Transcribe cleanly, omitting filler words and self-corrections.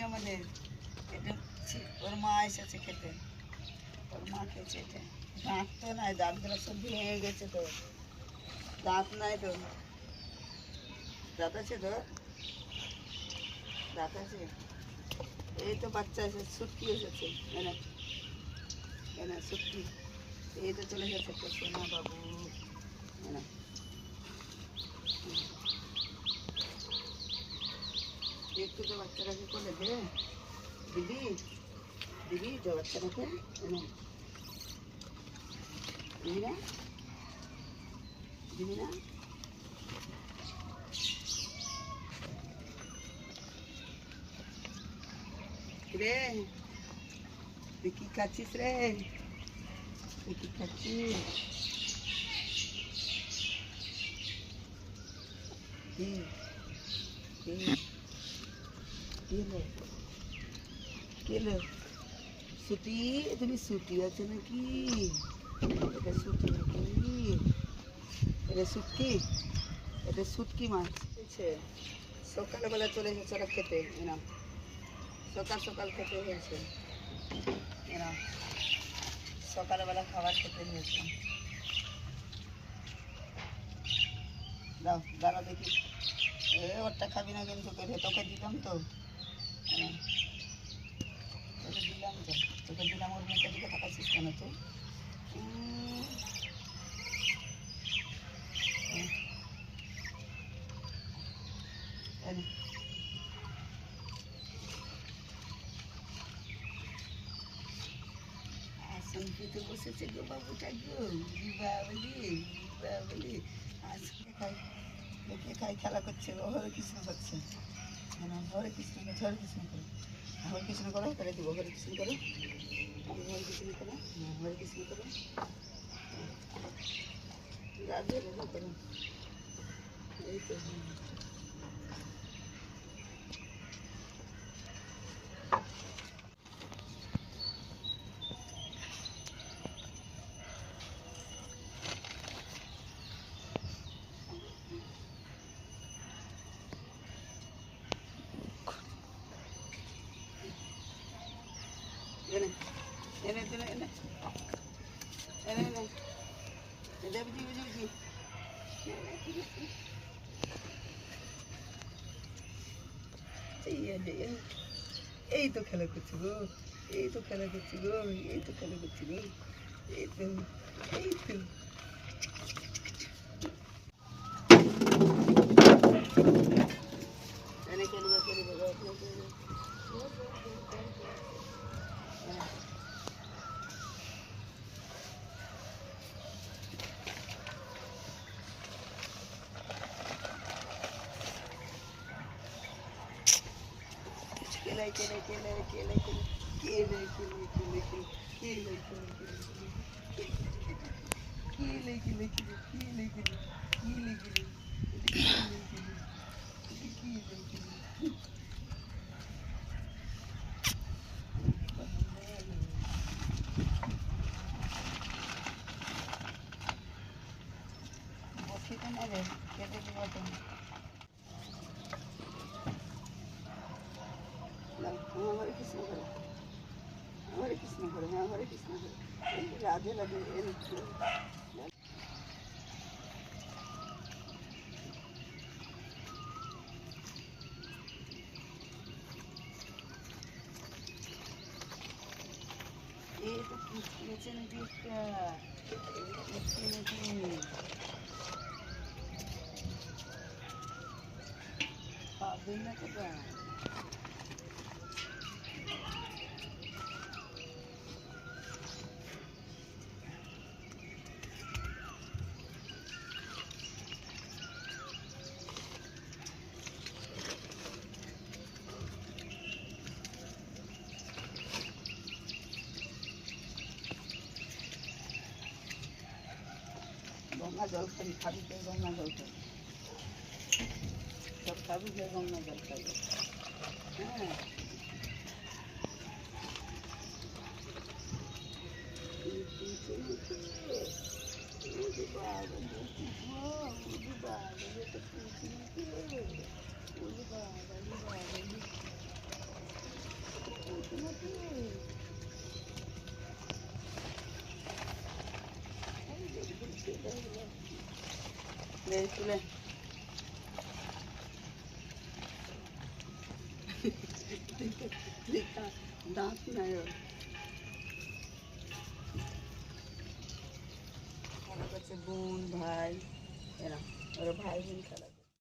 আমাদের। এটা ওর মা এসেছে খেতে, ওর মা খেয়েছে এটা। দাঁত তো নাই, দাঁতগুলো সব ভেঙে গেছে তো, দাঁত নাই তো। দাঁত আছে তো, দাঁত আছে। এই তো বাচ্চা এসেছে, সুটকি এসেছে, এনে এনে সুটকি। এই তো চলে গেছে তো সোনা বাবু, এনে একটু তো বাচ্চাটাকে কোলে দে, দিবি দিবি তো বাচ্চাটাকে, এনে দিবি না, দিবি না। রে তুই কি খাচ্ছিস রে, তুই কি খাচ্ছিস? কি কি কেলো ছুটি, তুমি ছুটি আছে নাকি? এটা ছুটি নাকি? এটা শুটকি, এটা শুটকি মাছ। সকালবেলা চলে এসেছে ওরা খেতে, এনাম সকাল সকাল খেতে হয়েছে, এনাম সকালবেলা খাবার খেতে হয়েছে। দাও দাঁড়া দেখি, ওরটা খাবি না কিন্তু, তোকে দিলাম তো, তোকে দিলাম তো, তোকে দিলাম। ওর মুখের দিকে তাকাচ্ছিস কেন তুই? আসন খেতে বসেছে গো বাবুটা গো, বাবলি বাবলি। আজকে খাই, দেখে খাই, খেলা করছে, হরে কৃষ্ণ করছে, হরে কৃষ্ণ, হরে কৃষ্ণ করো, হরে কৃষ্ণ করো, করে দিব, হরে কৃষ্ণ করো, হরে কৃষ্ণ করো, হরে কৃষ্ণ করো, রাধে রাধে করো। এই তো এনে এনে এনে এনে এনে এনে দেবজি বুঝি, এই তো খেলা করছি গো, এই তো খেলা করছি গো, এই তো খেলা করছি গো, এই তো এই তো। এনে খেলবে খেলবে কেলাই কেলাই কেলাই কেলাই কেলাই কেলাই কেলাই কেলাই কেলাই কেলাই কেলাই কেলাই বসিতে নেবে কেটে দিব তুমি। हरे कृष्ण करो, हरे कृष्ण करो, हाँ हरे कृष्ण करो, राधे राधे। ये तो नीचे नहीं दिखता, नीचे नहीं बिना तो गंगा जल खाबी, खाबी के गंगा जल खाबी, सब खाबी के गंगा जल खाबी। हाँ দে তুলে দাঁত নাই ওর। খেলা করছে বোন ভাই, এরা ওরা ভাই বোন খেলা।